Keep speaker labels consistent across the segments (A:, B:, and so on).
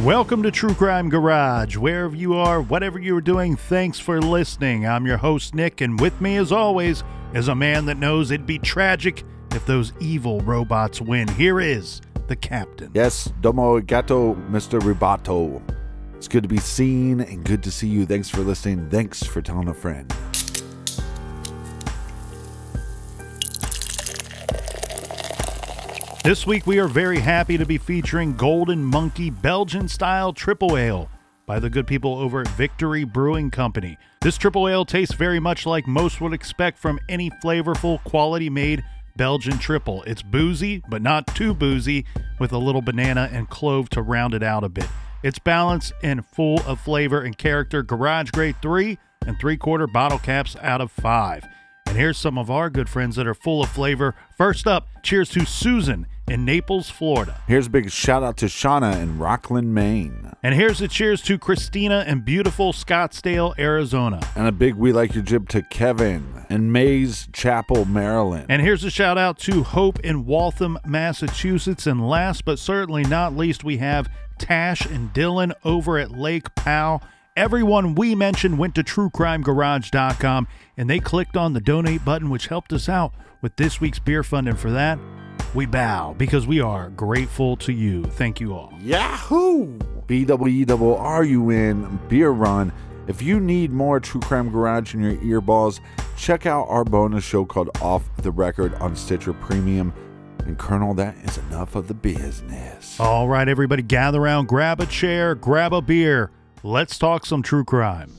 A: Welcome to True Crime Garage. Wherever you are, whatever you are doing, thanks for listening. I'm your host, Nick, and with me, as always, is a man that knows it'd be tragic if those evil robots win. Here is the Captain.
B: Yes, domo gato, Mr. Ribato. It's good to be seen and good to see you. Thanks for listening. Thanks for telling a friend.
A: This week, we are very happy to be featuring Golden Monkey Belgian-style Triple Ale by the good people over at Victory Brewing Company. This Triple Ale tastes very much like most would expect from any flavorful, quality-made Belgian triple. It's boozy, but not too boozy, with a little banana and clove to round it out a bit. It's balanced and full of flavor and character. Garage grade 3 3/4 bottle caps out of 5. And here's some of our good friends that are full of flavor. First up, cheers to Susan in Naples, Florida.
B: Here's a big shout out to Shauna in Rockland, Maine.
A: And here's a cheers to Christina in beautiful Scottsdale, Arizona.
B: And a big we like your jib to Kevin in Mays Chapel, Maryland.
A: And here's a shout out to Hope in Waltham, Massachusetts. And last but certainly not least, we have Tash and Dylan over at Lake Powell. Everyone we mentioned went to truecrimegarage.com and they clicked on the donate button, which helped us out with this week's beer fund. And for that, we bow because we are grateful to you. Thank you all.
B: Yahoo! BWERUN Beer Run. If you need more True Crime Garage in your earballs, check out our bonus show called Off the Record on Stitcher Premium. And Colonel, that is enough of the business.
A: All right, everybody, gather around, grab a chair, grab a beer. Let's talk some true crime.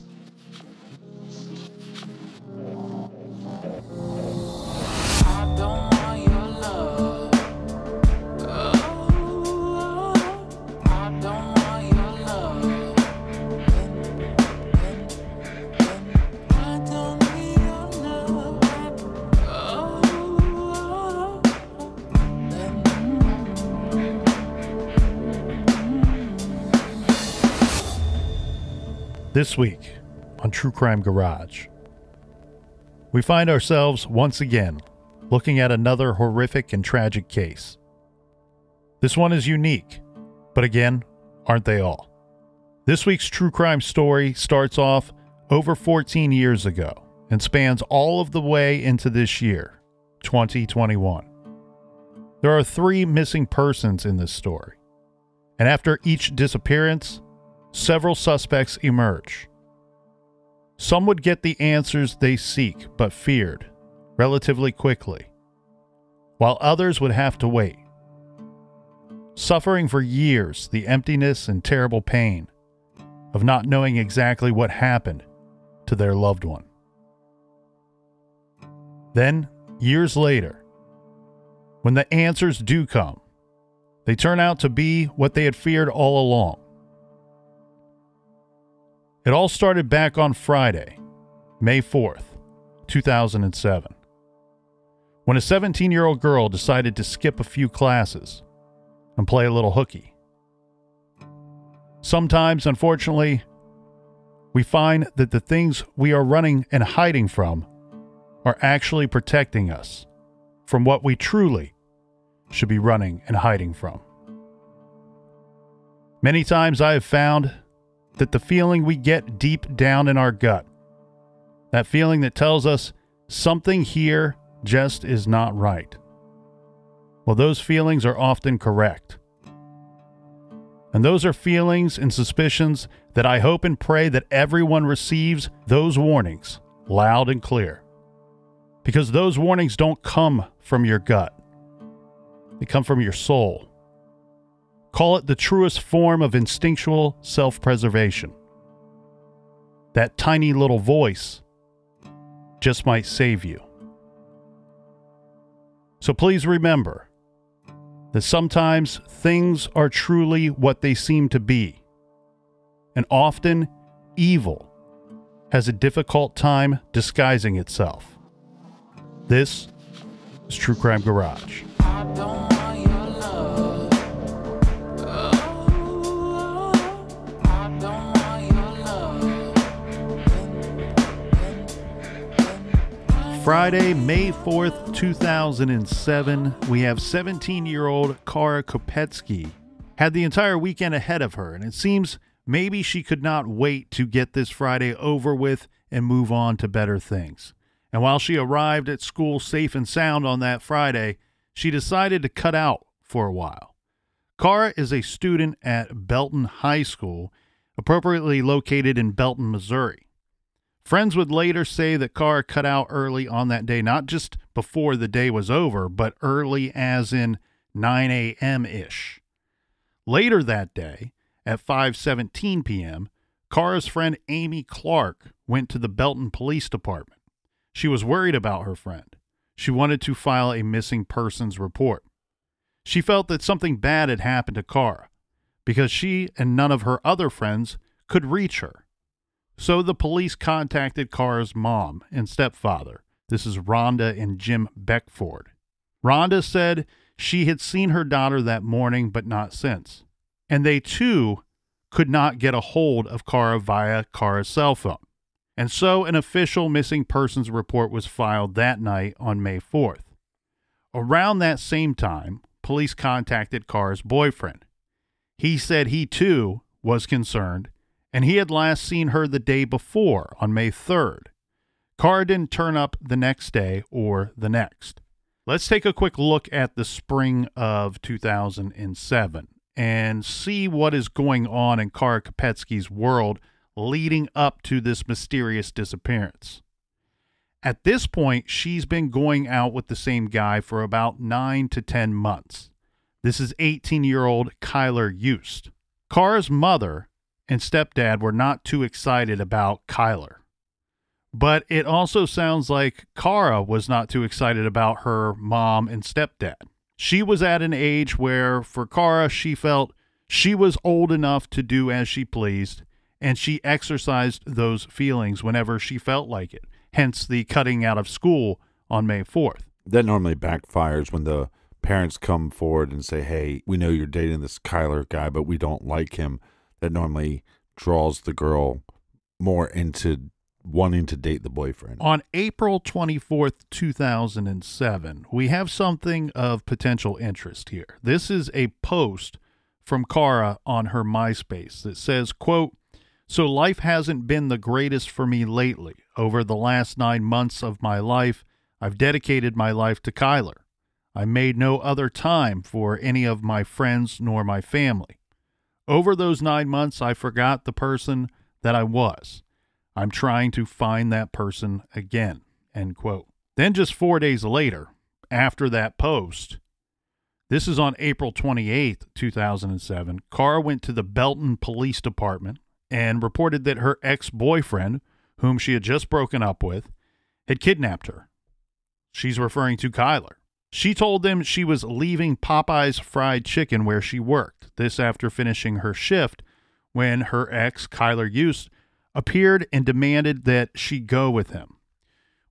A: This week on True Crime Garage, we find ourselves once again looking at another horrific and tragic case. This one is unique, but again, aren't they all? This week's true crime story starts off over 14 years ago and spans all of the way into this year, 2021. There are 3 missing persons in this story, and after each disappearance, several suspects emerge. Some would get the answers they seek but feared relatively quickly, while others would have to wait, suffering for years the emptiness and terrible pain of not knowing exactly what happened to their loved one. Then, years later, when the answers do come, they turn out to be what they had feared all along. It all started back on Friday, May 4th, 2007, when a 17-year-old girl decided to skip a few classes and play a little hooky. Sometimes, unfortunately, we find that the things we are running and hiding from are actually protecting us from what we truly should be running and hiding from. Many times I have found that the feeling we get deep down in our gut, that feeling that tells us something here just is not right, well, those feelings are often correct. And those are feelings and suspicions that I hope and pray that everyone receives those warnings loud and clear. Because those warnings don't come from your gut. They come from your soul. Call it the truest form of instinctual self-preservation. That tiny little voice just might save you. So please remember that sometimes things are truly what they seem to be, and often evil has a difficult time disguising itself. This is True Crime Garage. Friday, May 4th, 2007, we have 17-year-old Kara Kopetsky had the entire weekend ahead of her, and it seems maybe she could not wait to get this Friday over with and move on to better things. And while she arrived at school safe and sound on that Friday, she decided to cut out for a while. Kara is a student at Belton High School, appropriately located in Belton, Missouri. Friends would later say that Kara cut out early on that day, not just before the day was over, but early as in 9 a.m.-ish. Later that day, at 5:17 p.m., Kara's friend Amy Clark went to the Belton Police Department. She was worried about her friend. She wanted to file a missing persons report. She felt that something bad had happened to Kara because she and none of her other friends could reach her. So the police contacted Kara's mom and stepfather. This is Rhonda and Jim Beckford. Rhonda said she had seen her daughter that morning, but not since. And they, too, could not get a hold of Kara via Kara's cell phone. And so an official missing persons report was filed that night on May 4th. Around that same time, police contacted Kara's boyfriend. He said he, too, was concerned, and he had last seen her the day before, on May 3rd. Kara didn't turn up the next day or the next. Let's take a quick look at the spring of 2007 and see what is going on in Kara Kopetsky's world leading up to this mysterious disappearance. At this point, she's been going out with the same guy for about 9 to 10 months. This is 18-year-old Kyler Yost. Kara's mother and stepdad were not too excited about Kyler. But it also sounds like Kara was not too excited about her mom and stepdad. She was at an age where, for Kara, she felt she was old enough to do as she pleased, and she exercised those feelings whenever she felt like it, hence the cutting out of school on May 4th.
B: That normally backfires when the parents come forward and say, hey, we know you're dating this Kyler guy, but we don't like him. That normally draws the girl more into wanting to date the boyfriend.
A: On April 24th, 2007, we have something of potential interest here. This is a post from Kara on her MySpace that says, quote, "So life hasn't been the greatest for me lately. Over the last 9 months of my life, I've dedicated my life to Kyler. I made no other time for any of my friends nor my family. Over those 9 months, I forgot the person that I was. I'm trying to find that person again," end quote. Then just 4 days later, after that post, this is on April 28th, 2007, Kara went to the Belton Police Department and reported that her ex-boyfriend, whom she had just broken up with, had kidnapped her. She's referring to Kyler. She told them she was leaving Popeye's Fried Chicken where she worked, this after finishing her shift, when her ex, Kyler Yost, appeared and demanded that she go with him.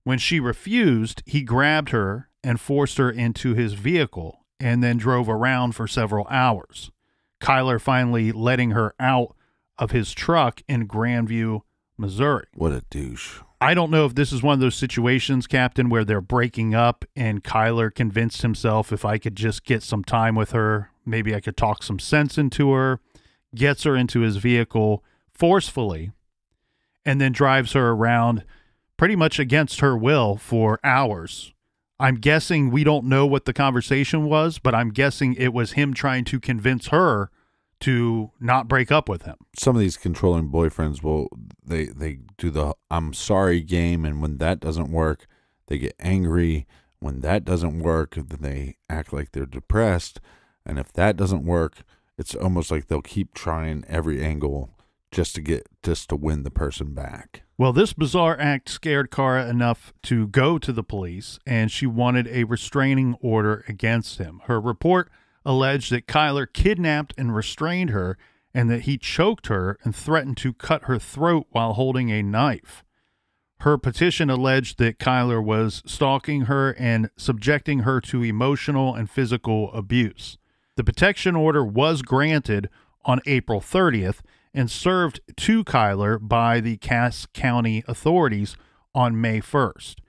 A: When she refused, he grabbed her and forced her into his vehicle and then drove around for several hours, Kyler finally letting her out of his truck in Grandview, Missouri.
B: What a douche.
A: I don't know if this is one of those situations, Captain, where they're breaking up and Kyler convinced himself, if I could just get some time with her, maybe I could talk some sense into her, gets her into his vehicle forcefully, and then drives her around pretty much against her will for hours. I'm guessing we don't know what the conversation was, but I'm guessing it was him trying to convince her to not break up with him.
B: Some of these controlling boyfriends will they do the I'm sorry game, and when that doesn't work, they get angry. When that doesn't work, then they act like they're depressed. And if that doesn't work, it's almost like they'll keep trying every angle just to win the person back.
A: Well, this bizarre act scared Kara enough to go to the police, and she wanted a restraining order against him. Her report alleged that Kyler kidnapped and restrained her, and that he choked her and threatened to cut her throat while holding a knife. Her petition alleged that Kyler was stalking her and subjecting her to emotional and physical abuse. The protection order was granted on April 30th and served to Kyler by the Cass County authorities on May 1st.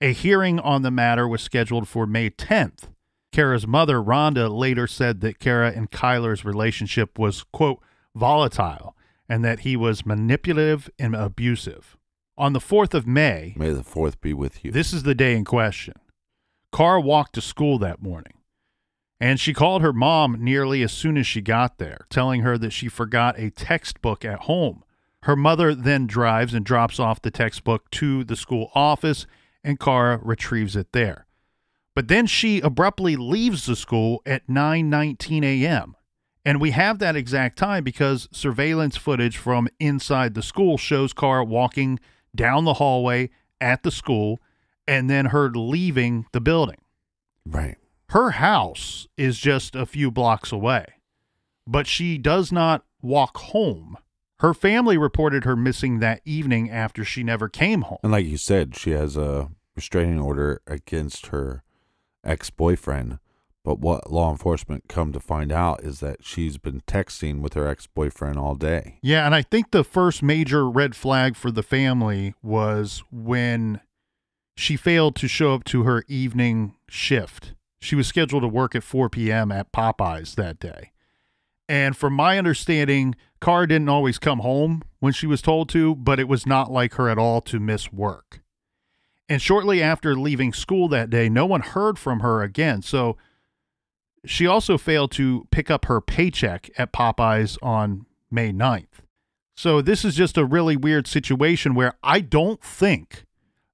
A: A hearing on the matter was scheduled for May 10th. Kara's mother, Rhonda, later said that Kara and Kyler's relationship was, quote, volatile, and that he was manipulative and abusive. On the 4th of May,
B: May the 4th be with you.
A: This is the day in question. Kara walked to school that morning, and she called her mom nearly as soon as she got there, telling her that she forgot a textbook at home. Her mother then drives and drops off the textbook to the school office, and Kara retrieves it there. But then she abruptly leaves the school at 9:19 a.m., and we have that exact time because surveillance footage from inside the school shows Kara walking down the hallway at the school and then her leaving the building.
B: Right.
A: Her house is just a few blocks away, but she does not walk home. Her family reported her missing that evening after she never came home.
B: And like you said, she has a restraining order against her ex-boyfriend. But what law enforcement come to find out is that she's been texting with her ex-boyfriend all day.
A: Yeah, and I think the first major red flag for the family was when she failed to show up to her evening shift. She was scheduled to work at 4 p.m. at Popeyes that day. And from my understanding, Kara didn't always come home when she was told to, but it was not like her at all to miss work. And shortly after leaving school that day, no one heard from her again. So she also failed to pick up her paycheck at Popeyes on May 9th. So this is just a really weird situation where I don't think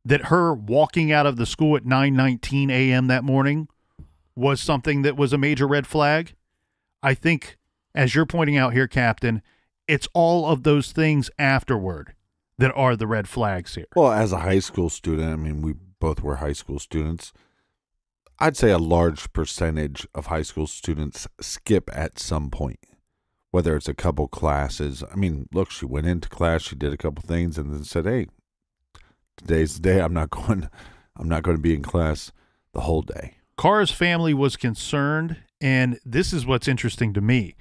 A: that her walking out of the school at 9:19 a.m. that morning was something that was a major red flag. I think, as you're pointing out here, Captain, it's all of those things afterward that are the red flags here.
B: Well, as a high school student, I mean, we both were high school students. I'd say a large percentage of high school students skip at some point, whether it's a couple classes. I mean, look, she went into class, she did a couple things, and then said, "Hey, today's the day. I'm not going to be in class the whole day."
A: Kara's family was concerned, and this is what's interesting to me.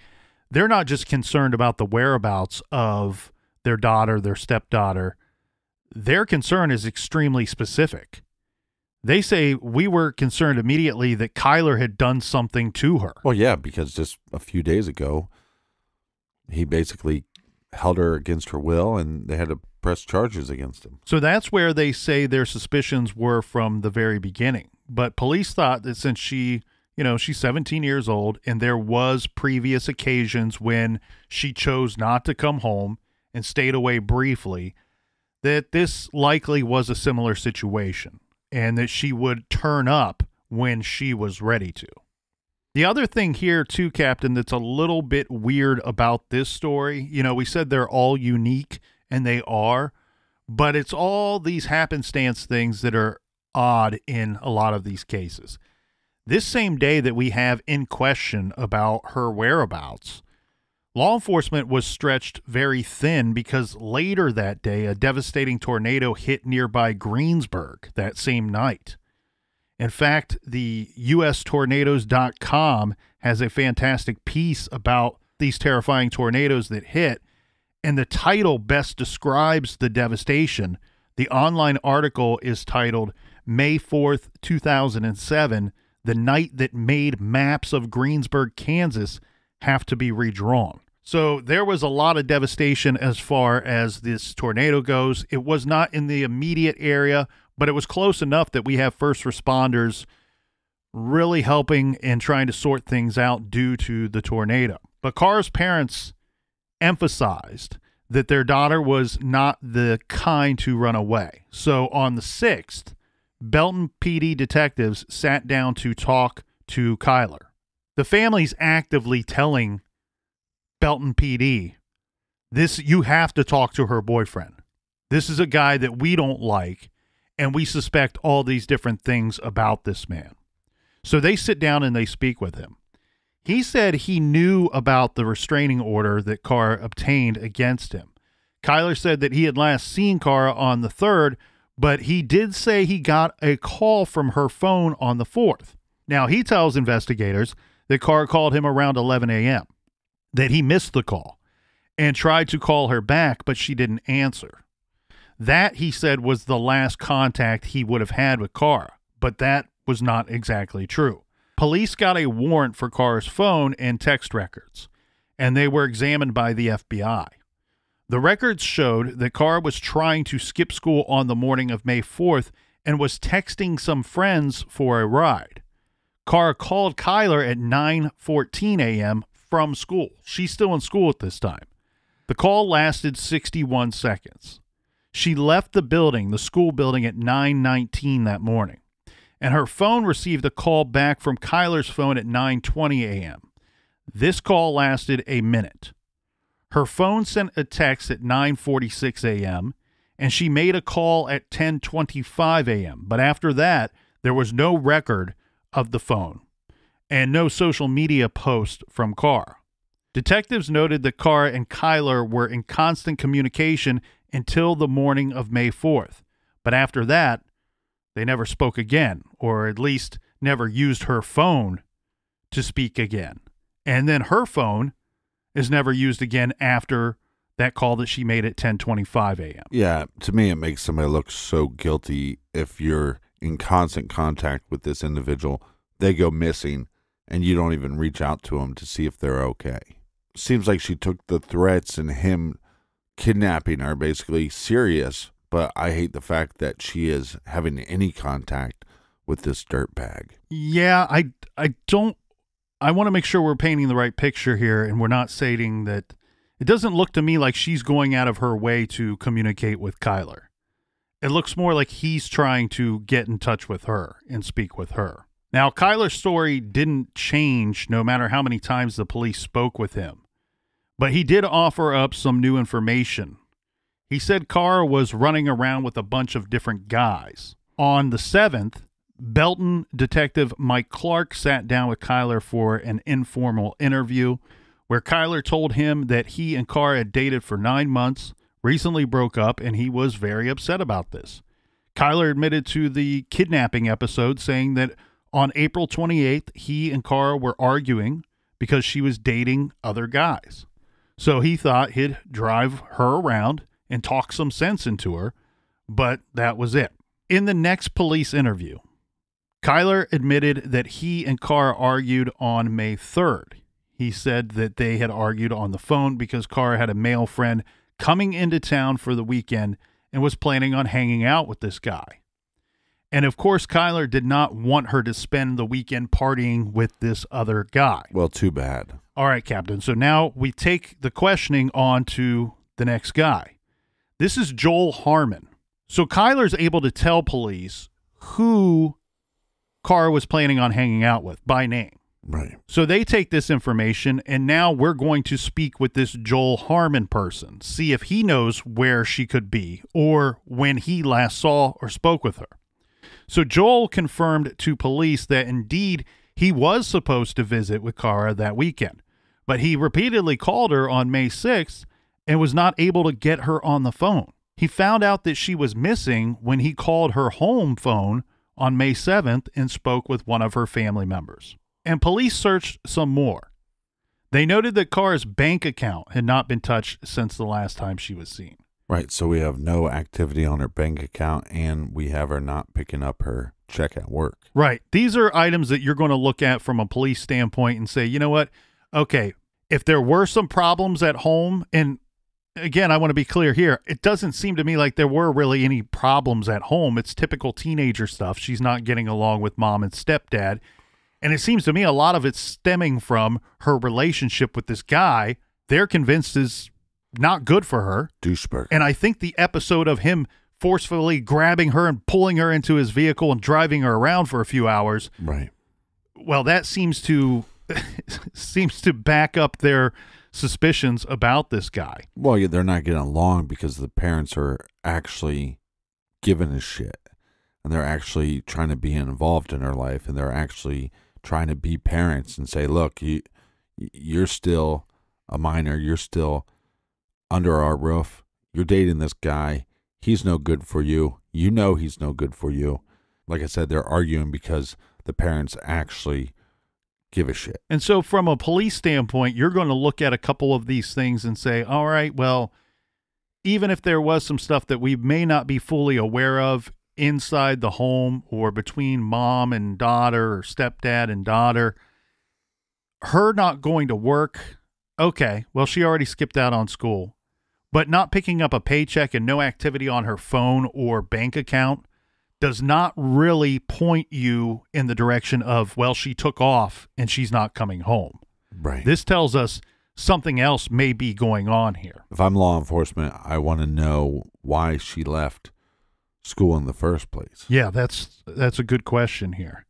A: They're not just concerned about the whereabouts of their daughter, their stepdaughter. Their concern is extremely specific. They say, we were concerned immediately that Kyler had done something to her.
B: Well, yeah, because just a few days ago, he basically held her against her will, and they had to press charges against him.
A: So that's where they say their suspicions were from the very beginning. But police thought that since she's 17 years old, and there was previous occasions when she chose not to come home and stayed away briefly, that this likely was a similar situation, and that she would turn up when she was ready to. The other thing here, too, Captain, that's a little bit weird about this story, we said they're all unique, and they are, but it's all these happenstance things that are odd in a lot of these cases. This same day that we have in question about her whereabouts, law enforcement was stretched very thin because later that day, a devastating tornado hit nearby Greensburg that same night. In fact, the ustornadoes.com has a fantastic piece about these terrifying tornadoes that hit, and the title best describes the devastation. The online article is titled May 4th, 2007, The Night That Made Maps of Greensburg, Kansas Have to Be Redrawn. So there was a lot of devastation as far as this tornado goes. It was not in the immediate area, but it was close enough that we have first responders really helping and trying to sort things out due to the tornado. But Kara's parents emphasized that their daughter was not the kind to run away. So on the 6th, Belton PD detectives sat down to talk to Kyler. The family's actively telling Belton PD, you have to talk to her boyfriend. This is a guy that we don't like, and we suspect all these different things about this man. So they sit down and they speak with him. He said he knew about the restraining order that Kara obtained against him. Kyler said that he had last seen Kara on the 3rd, but he did say he got a call from her phone on the 4th. Now, he tells investigators that Kara called him around 11 a.m., that he missed the call and tried to call her back, but she didn't answer. That, he said, was the last contact he would have had with Kara, but that was not exactly true. Police got a warrant for Kara's phone and text records, and they were examined by the FBI. The records showed that Kara was trying to skip school on the morning of May 4th and was texting some friends for a ride. Kara called Kyler at 9:14 a.m. from school. She's still in school at this time. The call lasted 61 seconds. She left the school building at 9:19 that morning, and her phone received a call back from Kyler's phone at 9:20 a.m. This call lasted a minute. Her phone sent a text at 9:46 a.m., and she made a call at 10:25 a.m., but after that, there was no record of the phone and no social media post from Kara. Detectives noted that Kara and Kyler were in constant communication until the morning of May 4th, but after that, they never spoke again, or at least never used her phone to speak again. And then her phone is never used again after that call that she made at 10:25 a.m.
B: Yeah, to me, it makes somebody look so guilty if you're in constant contact with this individual, they go missing, and you don't even reach out to them to see if they're okay. Seems like she took the threats and him kidnapping her basically serious, but I hate the fact that she is having any contact with this dirtbag.
A: Yeah, I want to make sure we're painting the right picture here, and we're not stating that. It doesn't look to me like she's going out of her way to communicate with Kyler. It looks more like he's trying to get in touch with her and speak with her. Now, Kyler's story didn't change no matter how many times the police spoke with him, but he did offer up some new information. He said Kara was running around with a bunch of different guys. On the 7th, Belton detective Mike Clark sat down with Kyler for an informal interview where Kyler told him that he and Kara had dated for 9 months, recently broke up, and he was very upset about this. Kyler admitted to the kidnapping episode, saying that on April 28th, he and Kara were arguing because she was dating other guys. So he thought he'd drive her around and talk some sense into her, but that was it. In the next police interview, Kyler admitted that he and Kara argued on May 3rd. He said that they had argued on the phone because Kara had a male friend coming into town for the weekend and was planning on hanging out with this guy. And of course, Kyler did not want her to spend the weekend partying with this other guy.
B: Well, too bad.
A: All right, Captain. So now we take the questioning on to the next guy. This is Joel Harmon. So Kyler's able to tell police who Kara was planning on hanging out with by name.
B: Right.
A: So they take this information, and now we're going to speak with this Joel Harmon person, see if he knows where she could be or when he last saw or spoke with her. So Joel confirmed to police that indeed he was supposed to visit with Kara that weekend, but he repeatedly called her on May 6th and was not able to get her on the phone. He found out that she was missing when he called her home phone on May 7th and spoke with one of her family members. And police searched some more. They noted that Kara's bank account had not been touched since the last time she was seen.
B: Right, so we have no activity on her bank account, and we have her not picking up her check at work.
A: Right. These are items that you're going to look at from a police standpoint and say, you know what? Okay, if there were some problems at home, and again, I want to be clear here, it doesn't seem to me like there were really any problems at home. It's typical teenager stuff. She's not getting along with mom and stepdad. And it seems to me a lot of it's stemming from her relationship with this guy they're convinced is not good for her.
B: Douchebag.
A: And I think the episode of him forcefully grabbing her and pulling her into his vehicle and driving her around for a few hours.
B: Right.
A: Well, that seems to back up their suspicions about this guy.
B: Well, yeah, they're not getting along because the parents are actually giving a shit. And they're actually trying to be involved in her life. And they're actually trying to be parents and say, look, you're still a minor. You're still under our roof. You're dating this guy. He's no good for you. You know he's no good for you. Like I said, they're arguing because the parents actually give a shit.
A: And so from a police standpoint, you're going to look at a couple of these things and say, all right, well, even if there was some stuff that we may not be fully aware of, inside the home or between mom and daughter or stepdad and daughter. Her not going to work, okay, well, she already skipped out on school. But not picking up a paycheck and no activity on her phone or bank account does not really point you in the direction of, well, she took off and she's not coming home.
B: Right.
A: This tells us something else may be going on here.
B: If I'm law enforcement, I want to know why she left school in the first place.
A: Yeah, that's a good question here.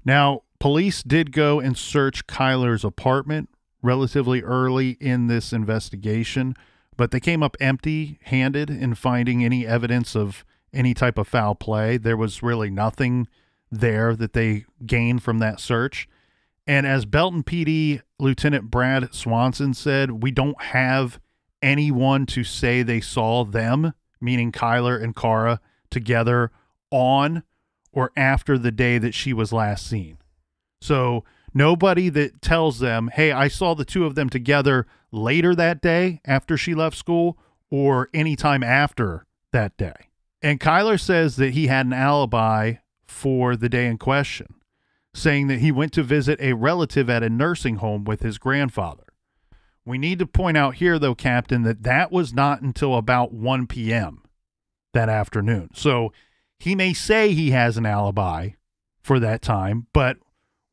A: Now, police did go and search Kyler's apartment relatively early in this investigation, but they came up empty-handed in finding any evidence of any type of foul play. There was really nothing there that they gained from that search. And as Belton PD Lieutenant Brad Swanson said, we don't have anyone to say they saw them, meaning Kyler and Kara, together on or after the day that she was last seen. So nobody that tells them, hey, I saw the two of them together later that day after she left school or anytime after that day. And Kyler says that he had an alibi for the day in question, saying that he went to visit a relative at a nursing home with his grandfather. We need to point out here, though, Captain, that was not until about 1 p.m. that afternoon. So he may say he has an alibi for that time, but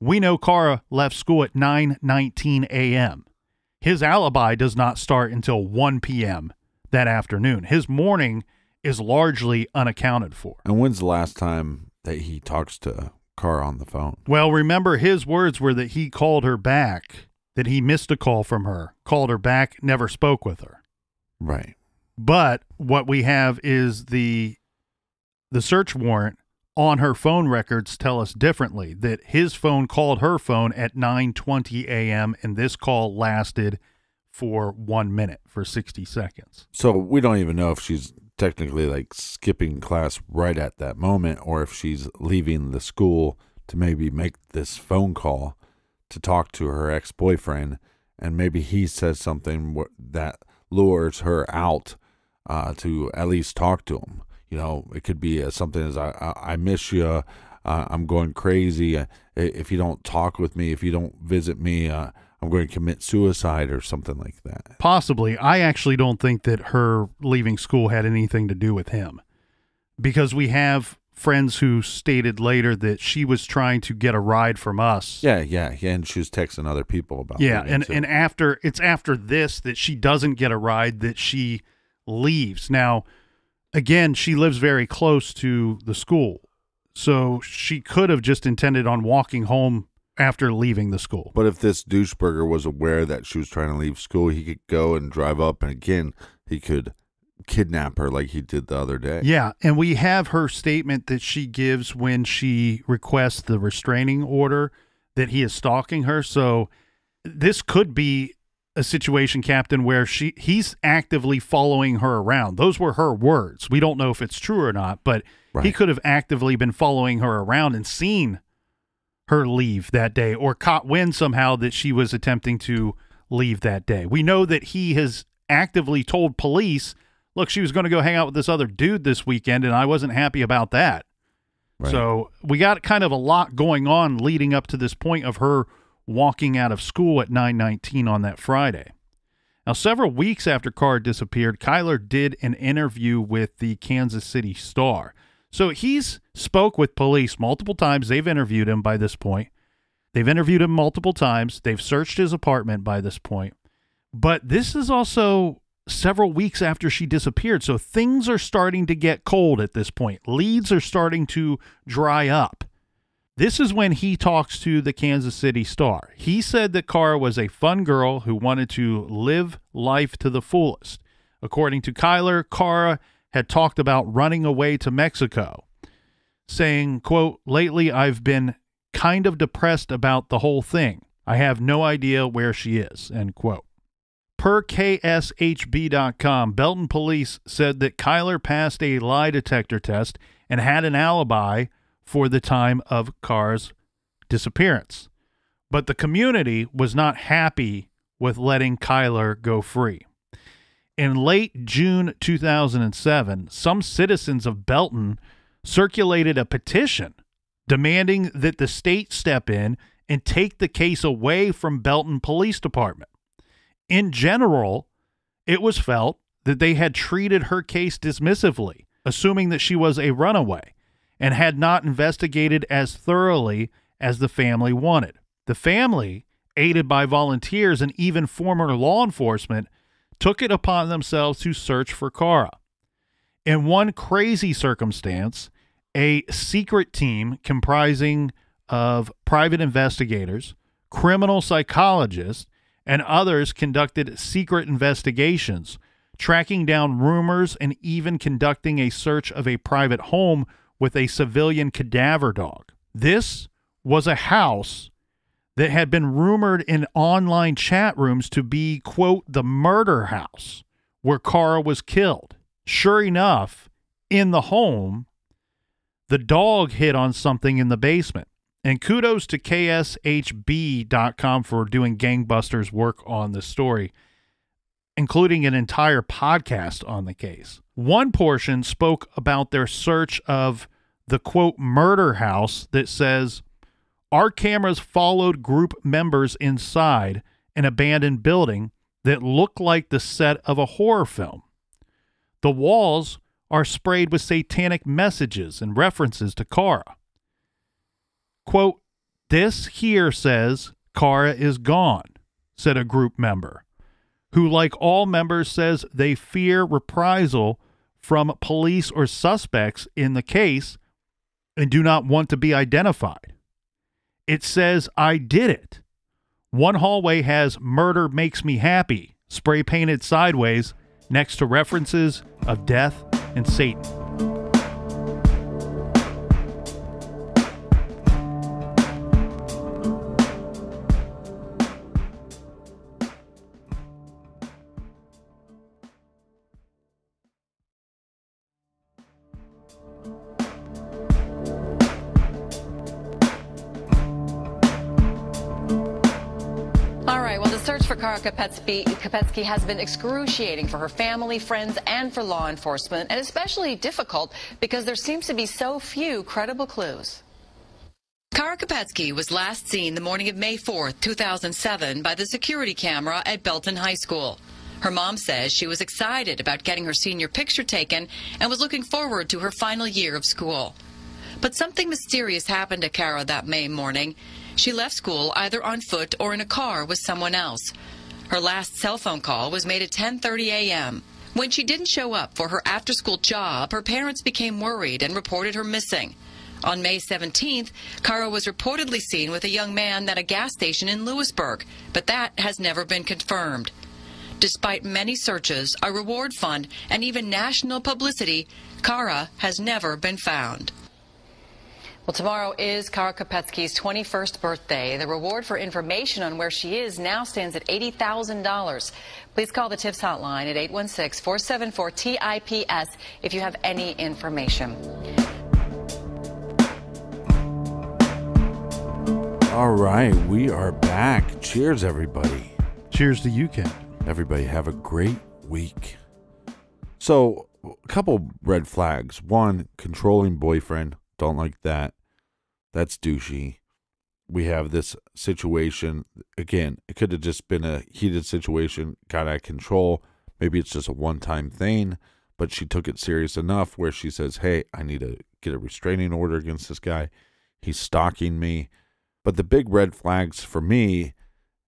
A: we know Kara left school at 9:19 a.m. His alibi does not start until 1 p.m. that afternoon. His morning is largely unaccounted for.
B: And when's the last time that he talks to Kara on the phone?
A: Well, remember, his words were that he called her back, that he missed a call from her, called her back, never spoke with her.
B: Right.
A: But what we have is the search warrant on her phone records tell us differently, that his phone called her phone at 9:20 a.m. and this call lasted for 1 minute, for 60 seconds.
B: So we don't even know if she's technically like skipping class right at that moment or if she's leaving the school to maybe make this phone call to talk to her ex-boyfriend, and maybe he says something that lures her out to at least talk to him. You know, it could be something as I miss you, I'm going crazy, if you don't talk with me, if you don't visit me, I'm going to commit suicide or something like that.
A: Possibly. I actually don't think that her leaving school had anything to do with him, because we have friends who stated later that she was trying to get a ride from us.
B: Yeah, and she was texting other people about it.
A: And after this that she doesn't get a ride, that she leaves. Now, again, she lives very close to the school, so she could have just intended on walking home after leaving the school.
B: But if this doucheburger was aware that she was trying to leave school, he could go and drive up, and again, he could kidnap her like he did the other day.
A: Yeah, and we have her statement that she gives when she requests the restraining order that he is stalking her. So this could be a situation, Captain, where he's actively following her around. Those were her words. We don't know if it's true or not, but he could have actively been following her around and seen her leave that day, or caught wind somehow that she was attempting to leave that day. We know that he has actively told police, look, she was going to go hang out with this other dude this weekend, and I wasn't happy about that. Right. So we got kind of a lot going on leading up to this point of her walking out of school at 9:19 on that Friday. Now, several weeks after Kara disappeared, Kyler did an interview with the Kansas City Star. So he's spoke with police multiple times. They've interviewed him by this point. They've interviewed him multiple times. They've searched his apartment by this point. But this is also several weeks after she disappeared. So things are starting to get cold at this point. Leads are starting to dry up. This is when he talks to the Kansas City Star. He said that Kara was a fun girl who wanted to live life to the fullest. According to Kyler, Kara had talked about running away to Mexico, saying, quote, lately I've been kind of depressed about the whole thing. I have no idea where she is, end quote. Per KSHB.com, Belton police said that Kyler passed a lie detector test and had an alibi for the time of Kara's disappearance. But the community was not happy with letting Kyler go free. In late June 2007, some citizens of Belton circulated a petition demanding that the state step in and take the case away from Belton Police Department. In general, it was felt that they had treated her case dismissively, assuming that she was a runaway, and had not investigated as thoroughly as the family wanted. The family, aided by volunteers and even former law enforcement, took it upon themselves to search for Kara. In one crazy circumstance, a secret team comprising of private investigators, criminal psychologists, and others conducted secret investigations, tracking down rumors and even conducting a search of a private home with a civilian cadaver dog. This was a house that had been rumored in online chat rooms to be, quote, the murder house where Kara was killed. Sure enough, in the home, the dog hit on something in the basement. And kudos to KSHB.com for doing gangbusters work on this story, including an entire podcast on the case. One portion spoke about their search of the, quote, murder house that says, our cameras followed group members inside an abandoned building that looked like the set of a horror film. The walls are sprayed with satanic messages and references to Kara. Quote, this here says Kara is gone, said a group member, who, like all members, says they fear reprisal from police or suspects in the case and do not want to be identified. It says, I did it. One hallway has murder makes me happy, spray painted sideways next to references of death and Satan.
C: For Kara Kopetsky has been excruciating for her family, friends, and for law enforcement, and especially difficult because there seems to be so few credible clues. Kara Kopetsky was last seen the morning of May 4th, 2007 by the security camera at Belton High School. Her mom says she was excited about getting her senior picture taken and was looking forward to her final year of school. But something mysterious happened to Kara that May morning. She left school either on foot or in a car with someone else. Her last cell phone call was made at 10:30 a.m. When she didn't show up for her after-school job, her parents became worried and reported her missing. On May 17th, Kara was reportedly seen with a young man at a gas station in Lewisburg, but that has never been confirmed. Despite many searches, a reward fund, and even national publicity, Kara has never been found. Well, tomorrow is Kara Kopetsky's 21st birthday. The reward for information on where she is now stands at $80,000. Please call the TIPS hotline at 816-474-TIPS if you have any information.
B: All right, we are back. Cheers, everybody.
A: Cheers to you, Ken.
B: Everybody have a great week. So, a couple red flags. One, controlling boyfriend. Don't like that. That's douchey. We have this situation. Again, it could have just been a heated situation, got out of control. Maybe it's just a one-time thing, but she took it serious enough where she says, hey, I need to get a restraining order against this guy. He's stalking me. But the big red flags for me,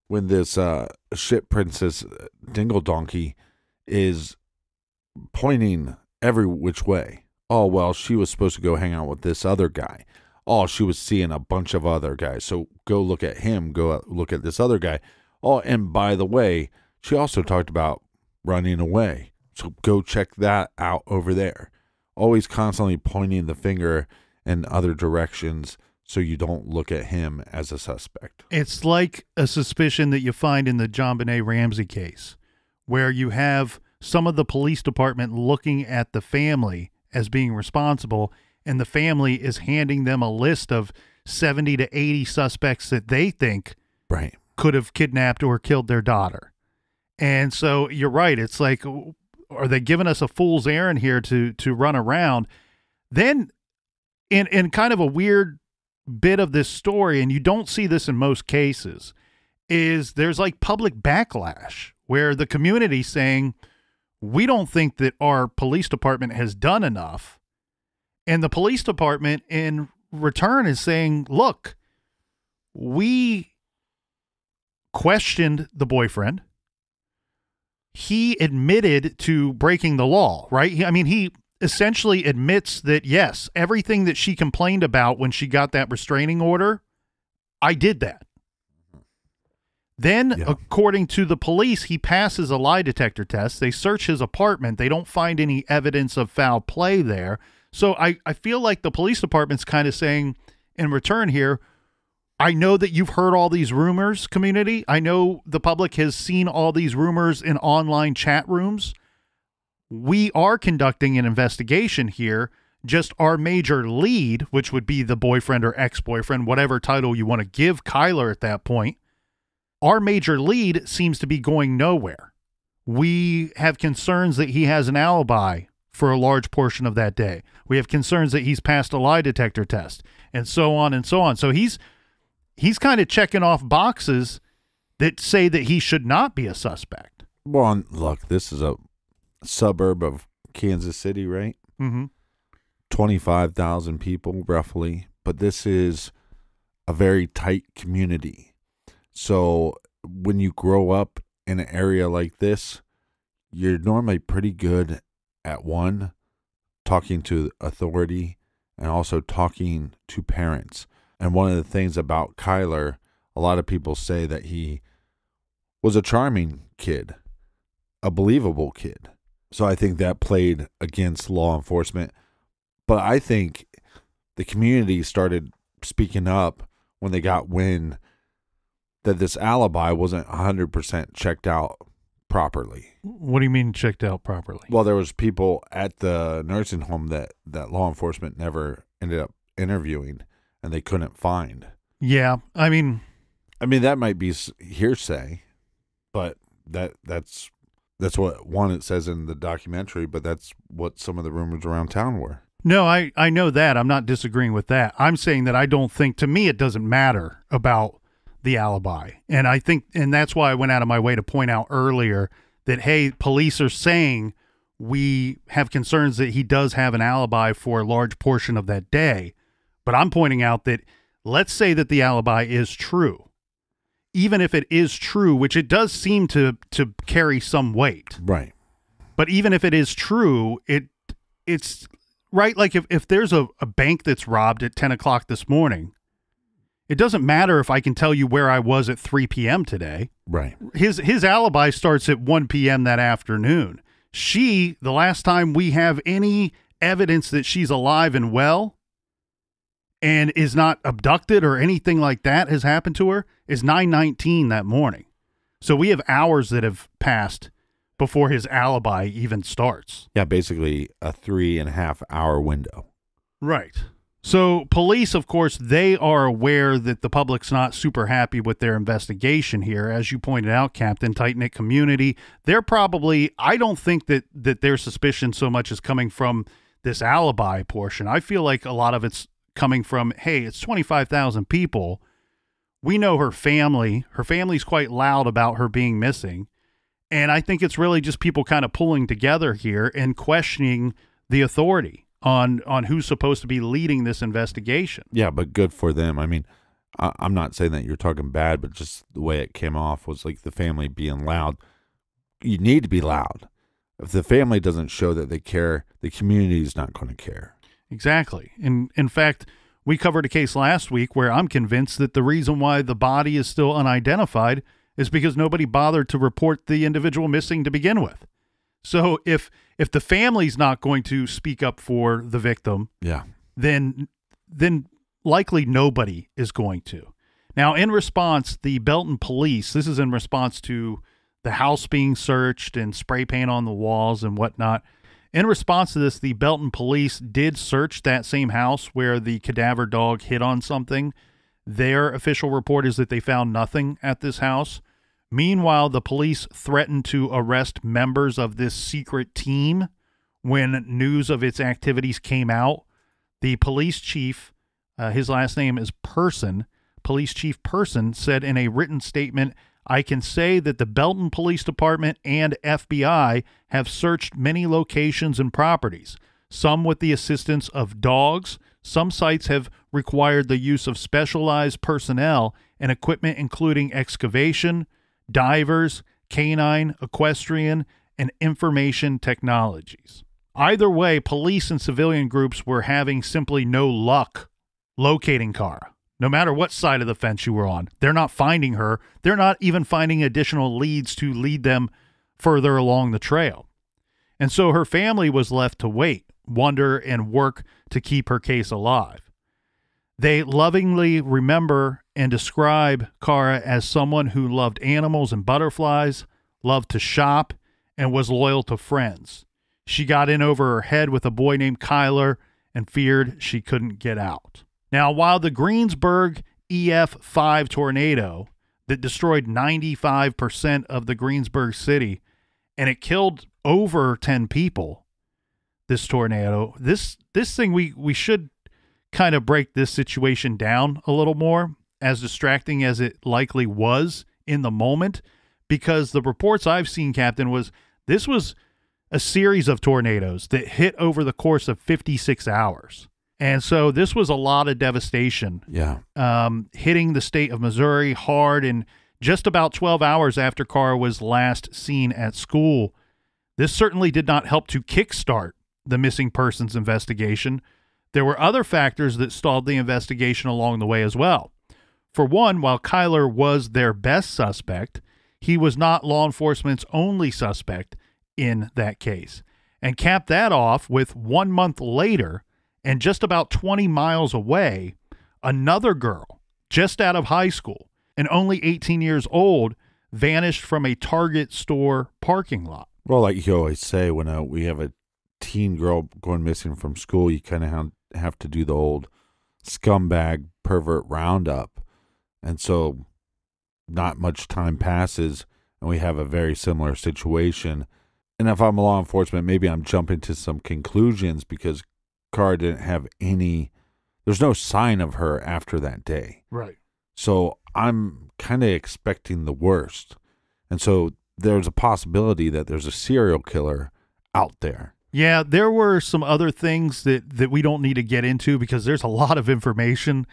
B: when this shit princess dingle donkey is pointing every which way. Oh, well, she was supposed to go hang out with this other guy. Oh, she was seeing a bunch of other guys. So go look at him. Go look at this other guy. Oh, and by the way, she also talked about running away. So go check that out over there. Always constantly pointing the finger in other directions so you don't look at him as a suspect.
A: It's like a suspicion that you find in the JonBenet Ramsey case, where you have some of the police department looking at the family as being responsible, and the family is handing them a list of 70 to 80 suspects that they think
B: right
A: could have kidnapped or killed their daughter. And so you're right. It's like, are they giving us a fool's errand here to run around? Then in kind of a weird bit of this story, and you don't see this in most cases, is there's like public backlash where the community saying, we don't think that our police department has done enough. And the police department in return is saying, look, we questioned the boyfriend. He admitted to breaking the law, right? He essentially admits that, yes, everything that she complained about when she got that restraining order, I did that. Then, according to the police, he passes a lie detector test. They search his apartment. They don't find any evidence of foul play there. So I feel like the police department's kind of saying in return here, I know that you've heard all these rumors, community. I know the public has seen all these rumors in online chat rooms. We are conducting an investigation here. Just our major lead, which would be the boyfriend or ex-boyfriend, whatever title you want to give Kyler at that point, our major lead seems to be going nowhere. We have concerns that he has an alibi for a large portion of that day. We have concerns that he's passed a lie detector test, and so on and so on. So he's kind of checking off boxes that say that he should not be a suspect.
B: Well, look, this is a suburb of Kansas City, right?
A: Mm-hmm.
B: 25,000 people, roughly. But this is a very tight community. So when you grow up in an area like this, you're normally pretty good at one, talking to authority and also talking to parents. And one of the things about Kyler, a lot of people say that he was a charming kid, a believable kid. So I think that played against law enforcement. But I think the community started speaking up when they got wind that this alibi wasn't 100% checked out properly.
A: What do you mean checked out properly?
B: Well, there was people at the nursing home that law enforcement never ended up interviewing and they couldn't find.
A: Yeah, I mean
B: that might be hearsay, but that's what it says in the documentary, but that's what some of the rumors around town were.
A: No, I know that. I'm not disagreeing with that. I'm saying that I don't think, to me, it doesn't matter about the alibi. And I think, and that's why I went out of my way to point out earlier that, hey, police are saying we have concerns that he does have an alibi for a large portion of that day. But I'm pointing out that, let's say that the alibi is true. Even if it is true, which it does seem to carry some weight.
B: Right.
A: But even if it is true, it's right. Like if there's a bank that's robbed at 10 o'clock this morning, it doesn't matter if I can tell you where I was at 3 p.m. today.
B: Right.
A: His alibi starts at 1 p.m. that afternoon. The last time we have any evidence that she's alive and well and is not abducted or anything like that has happened to her is 9:19 that morning. So we have hours that have passed before his alibi even starts.
B: Yeah, basically a 3.5 hour window.
A: Right. So police, of course, they are aware that the public's not super happy with their investigation here. As you pointed out, Captain, tight-knit community. They're probably, I don't think that their suspicion so much is coming from this alibi portion. I feel like a lot of it's coming from, hey, it's 25,000 people. We know her family. Her family's quite loud about her being missing. And I think it's really just people kind of pulling together here and questioning the authority on who's supposed to be leading this investigation.
B: Yeah, but good for them. I mean, I'm not saying that you're talking bad, but just the way it came off was like the family being loud. You need to be loud. If the family doesn't show that they care, the community is not going to care.
A: Exactly. And in fact, we covered a case last week where I'm convinced that the reason why the body is still unidentified is because nobody bothered to report the individual missing to begin with. So if the family's not going to speak up for the victim,
B: yeah,
A: then likely nobody is going to. Now, in response, the Belton police, this is in response to the house being searched and spray paint on the walls and whatnot. In response to this, the Belton police did search that same house where the cadaver dog hit on something. Their official report is that they found nothing at this house. Meanwhile, the police threatened to arrest members of this secret team when news of its activities came out. The police chief, his last name is Person, Police Chief Person, said in a written statement, "I can say that the Belton Police Department and FBI have searched many locations and properties, some with the assistance of dogs. Some sites have required the use of specialized personnel and equipment including excavation, divers, canine, equestrian, and information technologies." Either way, police and civilian groups were having simply no luck locating Kara. No matter what side of the fence you were on, they're not finding her. They're not even finding additional leads to lead them further along the trail. And so her family was left to wait, wonder, and work to keep her case alive. They lovingly remember and describe Kara as someone who loved animals and butterflies, loved to shop, and was loyal to friends. She got in over her head with a boy named Kyler and feared she couldn't get out. Now, while the Greensburg EF5 tornado that destroyed 95% of the Greensburg city, and it killed over 10 people, this tornado, this thing, we should kind of break this situation down a little more, as distracting as it likely was in the moment, because the reports I've seen, Captain, this was a series of tornadoes that hit over the course of 56 hours. And so this was a lot of devastation.
B: Yeah.
A: Hitting the state of Missouri hard, and just about 12 hours after Kara was last seen at school. This certainly did not help to kickstart the missing persons investigation. There were other factors that stalled the investigation along the way as well. For one, while Kyler was their best suspect, he was not law enforcement's only suspect in that case. And cap that off with 1 month later, and just about 20 miles away, another girl, just out of high school and only 18 years old, vanished from a Target store parking lot.
B: Well, like you always say, when we have a teen girl going missing from school, you kind of have to do the old scumbag pervert roundup. And so not much time passes, and we have a very similar situation. And if I'm law enforcement, maybe I'm jumping to some conclusions because Kara didn't have there's no sign of her after that day.
A: Right.
B: So I'm kind of expecting the worst. And so there's a possibility that there's a serial killer out there.
A: Yeah, there were some other things that we don't need to get into because there's a lot of information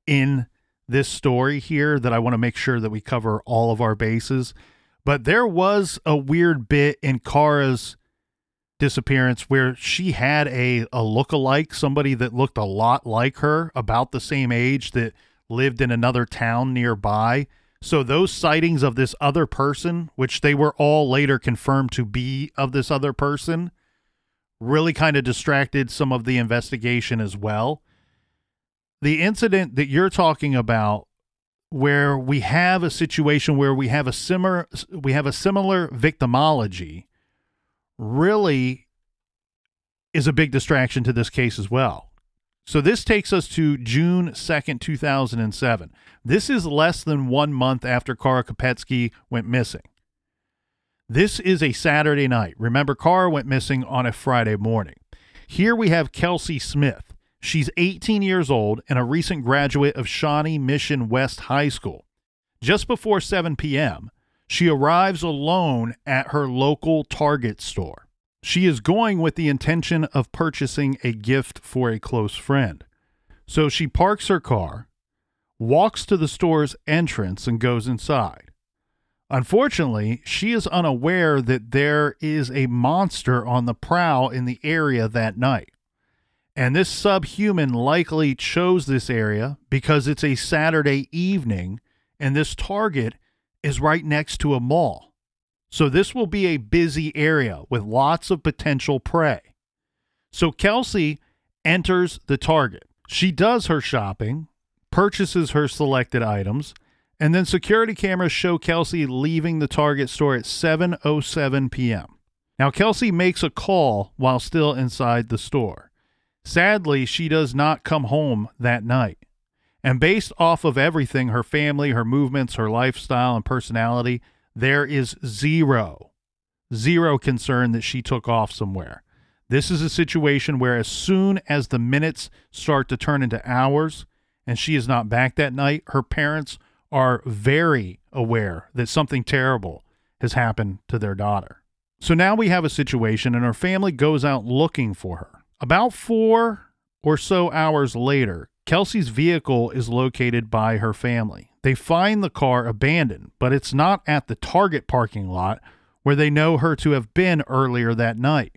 A: in this story here that I want to make sure that we cover all of our bases. But there was a weird bit in Kara's disappearance where she had a look-alike, somebody that looked a lot like her, about the same age, that lived in another town nearby. So those sightings of this other person, which they were all later confirmed to be of this other person, really kind of distracted some of the investigation as well. The incident that you're talking about, where we have a situation where we have a similar victimology, really is a big distraction to this case as well. So this takes us to June 2nd, 2007. This is less than 1 month after Kara Kopetsky went missing. This is a Saturday night. Remember, Kara went missing on a Friday morning. Here we have Kelsey Smith. She's 18 years old and a recent graduate of Shawnee Mission West High School. Just before 7 p.m., she arrives alone at her local Target store. She is going with the intention of purchasing a gift for a close friend. So she parks her car, walks to the store's entrance, and goes inside. Unfortunately, she is unaware that there is a monster on the prowl in the area that night. And this subhuman likely chose this area because it's a Saturday evening, and this Target is right next to a mall. So this will be a busy area with lots of potential prey. So Kelsey enters the Target. She does her shopping, purchases her selected items, and then security cameras show Kelsey leaving the Target store at 7:07 p.m. Now, Kelsey makes a call while still inside the store. Sadly, she does not come home that night. And based off of everything, her family, her movements, her lifestyle, and personality, there is zero concern that she took off somewhere. This is a situation where as soon as the minutes start to turn into hours and she is not back that night, her parents are very aware that something terrible has happened to their daughter. So now we have a situation and her family goes out looking for her. About 4 or so hours later, Kelsey's vehicle is located by her family. They find the car abandoned, but it's not at the Target parking lot where they know her to have been earlier that night.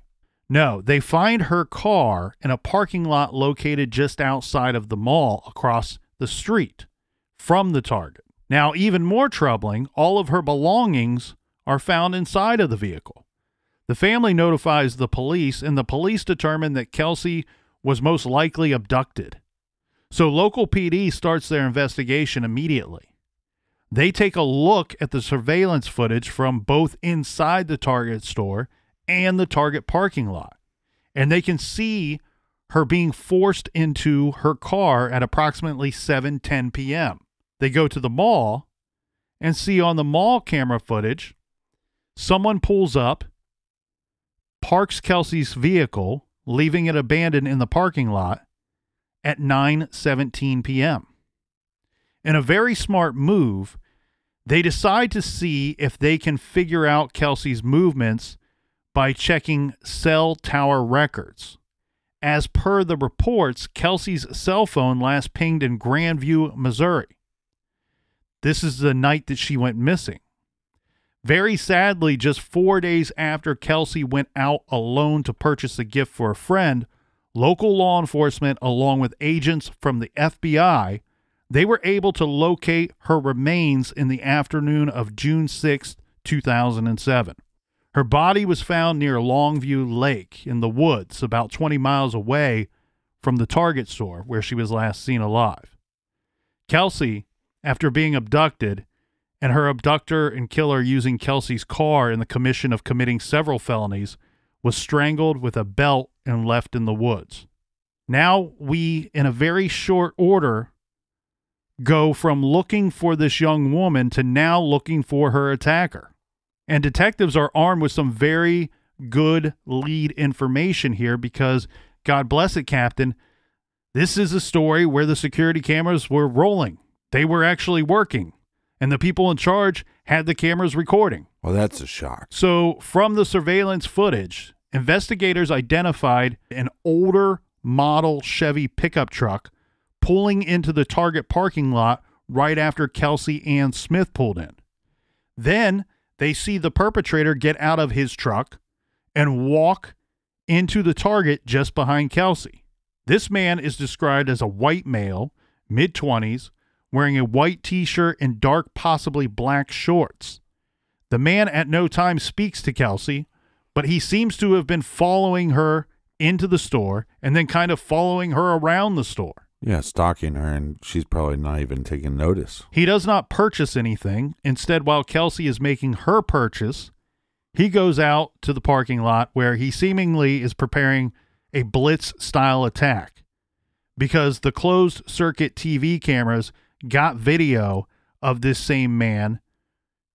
A: No, they find her car in a parking lot located just outside of the mall across the street from the Target. Now, even more troubling, all of her belongings are found inside of the vehicle. The family notifies the police, and the police determine that Kelsey was most likely abducted. So local PD starts their investigation immediately. They take a look at the surveillance footage from both inside the Target store and the Target parking lot, and they can see her being forced into her car at approximately 7:10 p.m. They go to the mall and see on the mall camera footage, someone pulls up, parks Kelsey's vehicle, leaving it abandoned in the parking lot at 9:17 p.m. In a very smart move, they decide to see if they can figure out Kelsey's movements by checking cell tower records. As per the reports, Kelsey's cell phone last pinged in Grandview, Missouri. This is the night that she went missing. Very sadly, just 4 days after Kelsey went out alone to purchase a gift for a friend, local law enforcement, along with agents from the FBI, they were able to locate her remains in the afternoon of June 6, 2007. Her body was found near Longview Lake in the woods, about 20 miles away from the Target store where she was last seen alive. Kelsey, after being abducted, and her abductor and killer using Kelsey's car in the commission of committing several felonies, was strangled with a belt and left in the woods. Now we, in a very short order, go from looking for this young woman to now looking for her attacker. And detectives are armed with some very good lead information here because, God bless it, Captain, this is a story where the security cameras were rolling. They were actually working, and the people in charge had the cameras recording.
B: Well, that's a shock.
A: So from the surveillance footage, investigators identified an older model Chevy pickup truck pulling into the Target parking lot right after Kelsey Ann Smith pulled in. Then they see the perpetrator get out of his truck and walk into the Target just behind Kelsey. This man is described as a white male, mid-20s, wearing a white t-shirt and dark, possibly black shorts. The man at no time speaks to Kelsey, but he seems to have been following her into the store and then kind of following her around the store.
B: Yeah, stalking her, and she's probably not even taking notice.
A: He does not purchase anything. Instead, while Kelsey is making her purchase, he goes out to the parking lot where he seemingly is preparing a blitz-style attack because the closed-circuit TV cameras got video of this same man,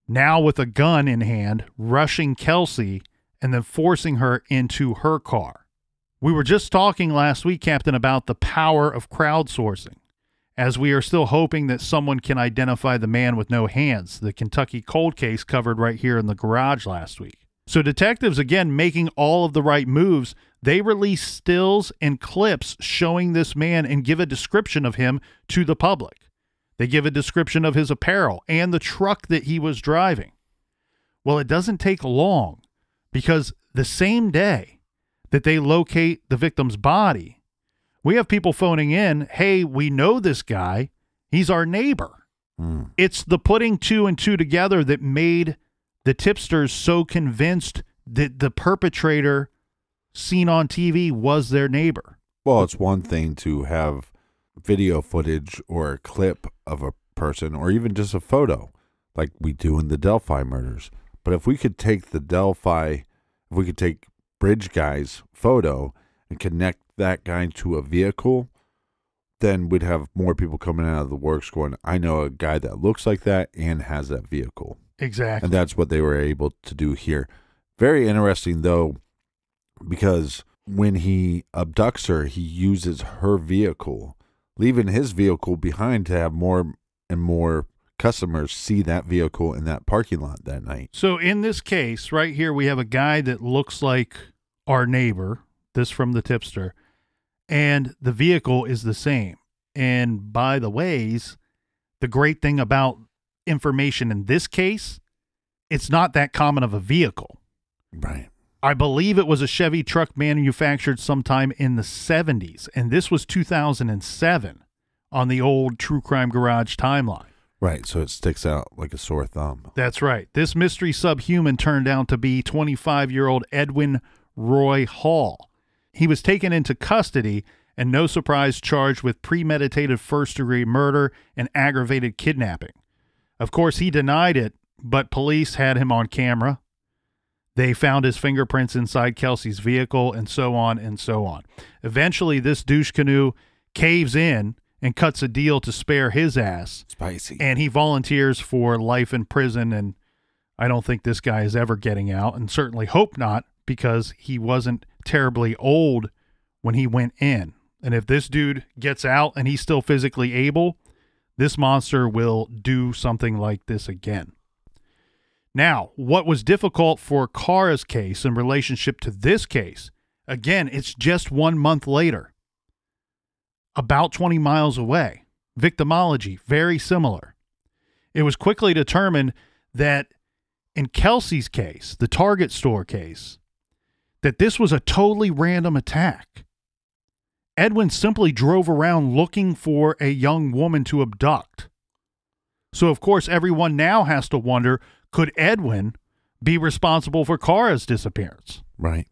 A: now with a gun in hand, rushing Kelsey and then forcing her into her car. We were just talking last week, Captain, about the power of crowdsourcing, as we are still hoping that someone can identify the man with no hands, the Kentucky cold case covered right here in the garage last week. So detectives, again, making all of the right moves, they release stills and clips showing this man and give a description of him to the public. They give a description of his apparel and the truck that he was driving. Well, it doesn't take long because the same day that they locate the victim's body, we have people phoning in, hey, we know this guy. He's our neighbor. It's the putting two and two together that made the tipsters so convinced that the perpetrator seen on TV was their neighbor.
B: Well, it's one thing to have video footage or a clip of a person or even just a photo like we do in the Delphi murders. But if we could take Bridge Guy's photo and connect that guy to a vehicle, then we'd have more people coming out of the works going, I know a guy that looks like that and has that vehicle.
A: Exactly.
B: And that's what they were able to do here. Very interesting, though, because when he abducts her, he uses her vehicle, leaving his vehicle behind to have more and more customers see that vehicle in that parking lot that night.
A: So in this case, right here, we have a guy that looks like our neighbor, this from the tipster, and the vehicle is the same. And by the ways, the great thing about information in this case, it's not that common of a vehicle.
B: Right.
A: I believe it was a Chevy truck manufactured sometime in the 70s, and this was 2007 on the old True Crime Garage timeline.
B: Right, so it sticks out like a sore thumb.
A: That's right. This mystery subhuman turned out to be 25-year-old Edwin Roy Hall. He was taken into custody and, no surprise, charged with premeditated first-degree murder and aggravated kidnapping. Of course, he denied it, but police had him on camera. They found his fingerprints inside Kelsey's vehicle, and so on and so on. Eventually, this douche canoe caves in and cuts a deal to spare his ass.
B: Spicy.
A: And he volunteers for life in prison, and I don't think this guy is ever getting out, and certainly hope not, because he wasn't terribly old when he went in. And if this dude gets out and he's still physically able, this monster will do something like this again. Now, what was difficult for Kara's case in relationship to this case, again, it's just 1 month later, about 20 miles away. Victimology, very similar. It was quickly determined that in Kelsey's case, the Target store case, that this was a totally random attack. Edwin simply drove around looking for a young woman to abduct. So, of course, everyone now has to wonder, could Edwin be responsible for Kara's disappearance?
B: Right.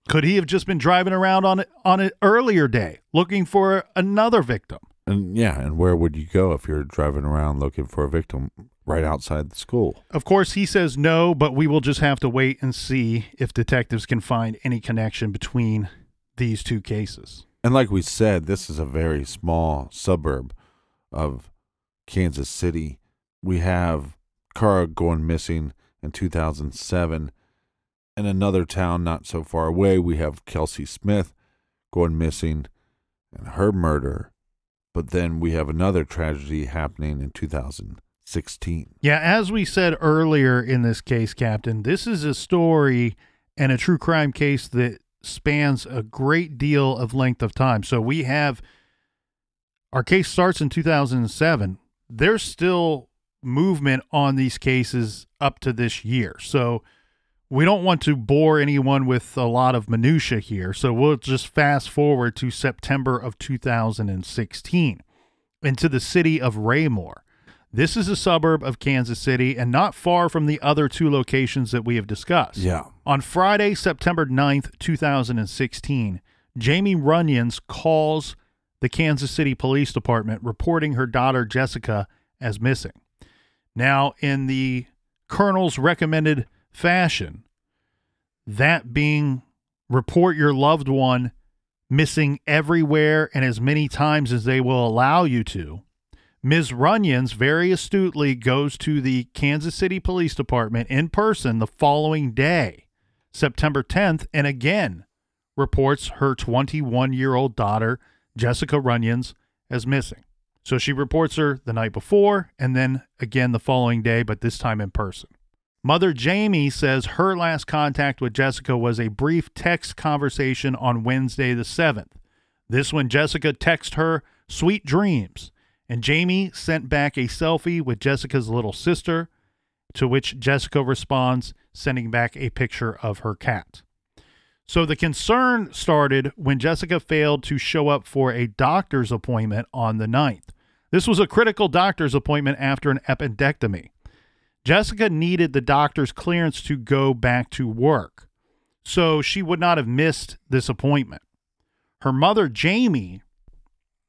A: Could he have just been driving around on an earlier day looking for another victim?
B: And yeah, and where would you go if you're driving around looking for a victim right outside the school?
A: Of course, he says no, but we will just have to wait and see if detectives can find any connection between these two cases.
B: And like we said, this is a very small suburb of Kansas City. We have Kara going missing in 2007. In another town not so far away, we have Kelsey Smith going missing and her murder. But then we have another tragedy happening in 2016.
A: Yeah, as we said earlier in this case, Captain, this is a story and a true crime case that spans a great deal of length of time. So we have, our case starts in 2007. There's still movement on these cases up to this year. So we don't want to bore anyone with a lot of minutia here. So we'll just fast forward to September of 2016 into the city of Raymore. This is a suburb of Kansas City and not far from the other two locations that we have discussed.
B: Yeah.
A: On Friday, September 9th, 2016, Jamie Runions calls the Kansas City Police Department reporting her daughter Jessica as missing. Now, in the colonel's recommended fashion, that being report your loved one missing everywhere and as many times as they will allow you to, Ms. Runions very astutely goes to the Kansas City Police Department in person the following day, September 10th, and again reports her 21-year-old daughter, Jessica Runions, as missing. So she reports her the night before and then again the following day, but this time in person. Mother Jamie says her last contact with Jessica was a brief text conversation on Wednesday the 7th. This when Jessica texted her sweet dreams, and Jamie sent back a selfie with Jessica's little sister, to which Jessica responds, sending back a picture of her cat. So the concern started when Jessica failed to show up for a doctor's appointment on the 9th. This was a critical doctor's appointment after an appendectomy. Jessica needed the doctor's clearance to go back to work, so she would not have missed this appointment. Her mother, Jamie,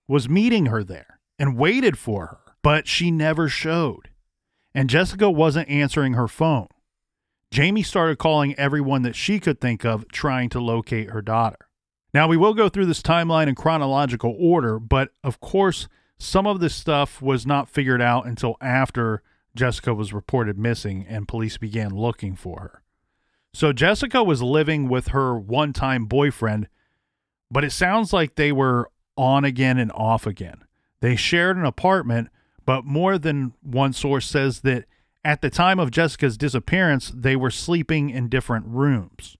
A: was meeting her there and waited for her, but she never showed. And Jessica wasn't answering her phone. Jamie started calling everyone that she could think of trying to locate her daughter. Now, we will go through this timeline in chronological order, but of course, some of this stuff was not figured out until after Jessica was reported missing and police began looking for her. So Jessica was living with her one-time boyfriend, but it sounds like they were on again and off again. They shared an apartment, but more than one source says that at the time of Jessica's disappearance, they were sleeping in different rooms.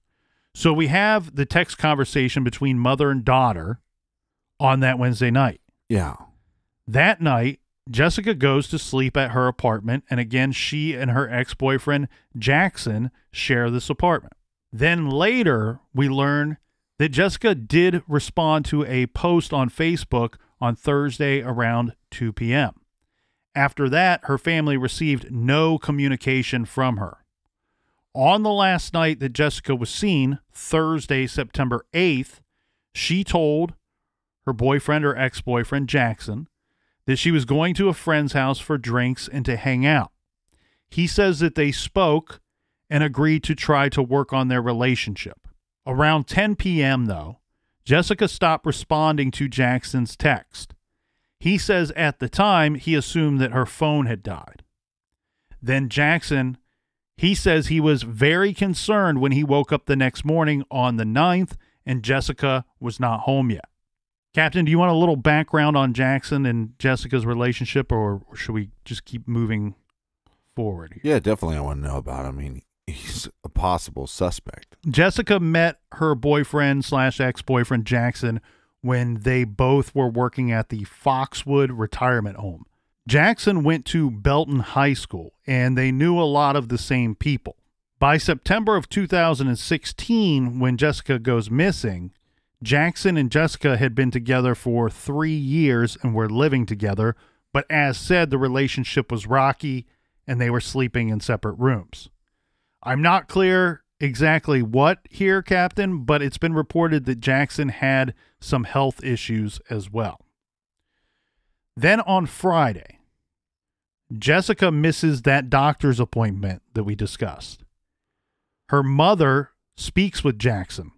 A: So we have the text conversation between mother and daughter on that Wednesday night.
B: Yeah.
A: That night, Jessica goes to sleep at her apartment, and again, she and her ex-boyfriend, Jackson, share this apartment. Then later, we learn that Jessica did respond to a post on Facebook on Thursday around 2 p.m. After that, her family received no communication from her. On the last night that Jessica was seen, Thursday, September 8th, she told her boyfriend or ex-boyfriend, Jackson, that she was going to a friend's house for drinks and to hang out. He says that they spoke and agreed to try to work on their relationship. Around 10 p.m., though, Jessica stopped responding to Jackson's text. He says at the time he assumed that her phone had died. Then Jackson, he says he was very concerned when he woke up the next morning on the 9th and Jessica was not home yet. Captain, do you want a little background on Jackson and Jessica's relationship, or should we just keep moving forward here?
B: Yeah, definitely I want to know about him. I mean, he's a possible suspect.
A: Jessica met her boyfriend / ex-boyfriend Jackson when they both were working at the Foxwood retirement home. Jackson went to Belton High School, and they knew a lot of the same people. By September of 2016, when Jessica goes missing, Jackson and Jessica had been together for 3 years and were living together, but as said, the relationship was rocky and they were sleeping in separate rooms. I'm not clear exactly what here, Captain, but it's been reported that Jackson had some health issues as well. Then on Friday, Jessica misses that doctor's appointment that we discussed. Her mother speaks with Jackson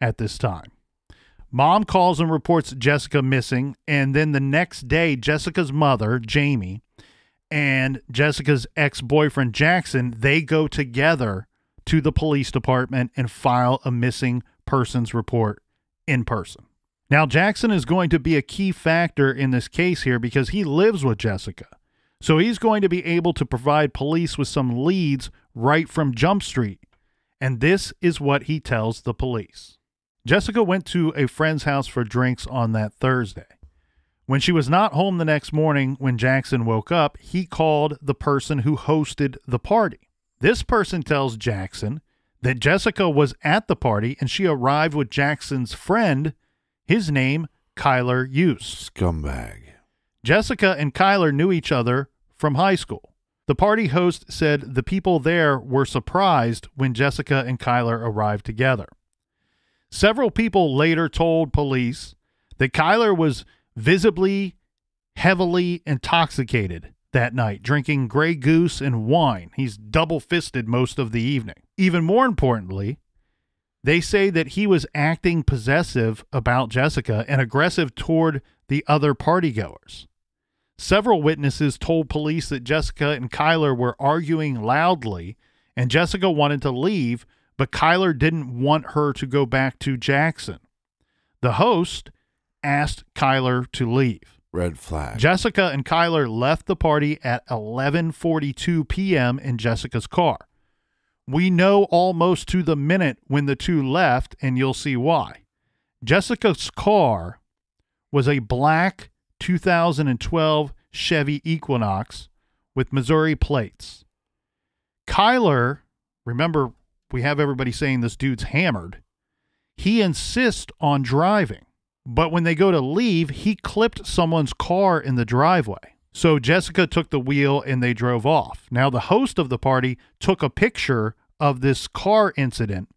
A: at this time. Mom calls and reports Jessica missing, and then the next day, Jessica's mother, Jamie, and Jessica's ex-boyfriend, Jackson, they go together to the police department and file a missing persons report in person. Now, Jackson is going to be a key factor in this case here because he lives with Jessica. So he's going to be able to provide police with some leads right from Jump Street. And this is what he tells the police. Jessica went to a friend's house for drinks on that Thursday. When she was not home the next morning when Jackson woke up, he called the person who hosted the party. This person tells Jackson that Jessica was at the party and she arrived with Jackson's friend, his name, Kyler Use.
B: Scumbag.
A: Jessica and Kyler knew each other from high school. The party host said the people there were surprised when Jessica and Kyler arrived together. Several people later told police that Kyler was visibly heavily intoxicated that night, drinking Grey Goose and wine. He's double-fisted most of the evening. Even more importantly, they say that he was acting possessive about Jessica and aggressive toward the other partygoers. Several witnesses told police that Jessica and Kyler were arguing loudly, and Jessica wanted to leave, but Kyler didn't want her to go back to Jackson. The host asked Kyler to leave.
B: Red flag.
A: Jessica and Kyler left the party at 11:42 p.m. in Jessica's car. We know almost to the minute when the two left, and you'll see why. Jessica's car was a black 2012 Chevy Equinox with Missouri plates. Kyler, remember, we have everybody saying this dude's hammered. He insists on driving, but when they go to leave, he clipped someone's car in the driveway. So Jessica took the wheel and they drove off. Now, the host of the party took a picture of this car incident,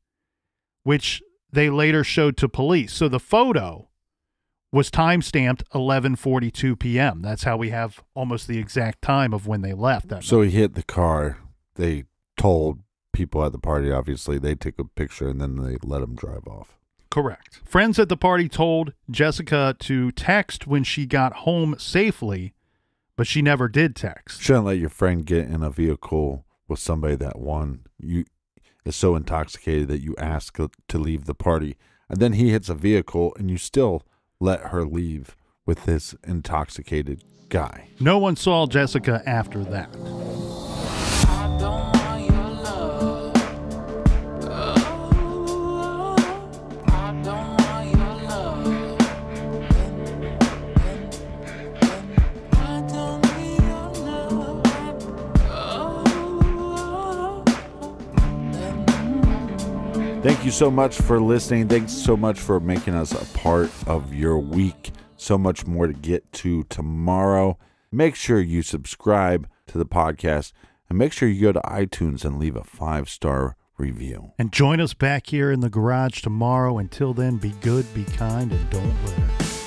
A: which they later showed to police. So the photo was time-stamped 11:42 p.m. That's how we have almost the exact time of when they left. That
B: So
A: night.
B: he hit the car. They told people at the party, obviously. They took a picture and then they let him drive off.
A: Correct. Friends at the party told Jessica to text when she got home safely, but she never did text.
B: Shouldn't let your friend get in a vehicle with somebody that is so intoxicated that you ask to leave the party. and then he hits a vehicle, and you still let her leave with this intoxicated guy.
A: No one saw Jessica after that.
B: Thank you so much for listening. Thanks so much for making us a part of your week. So much more to get to tomorrow. Make sure you subscribe to the podcast, and make sure you go to iTunes and leave a 5-star review.
A: And join us back here in the garage tomorrow. Until then, be good, be kind, and don't litter.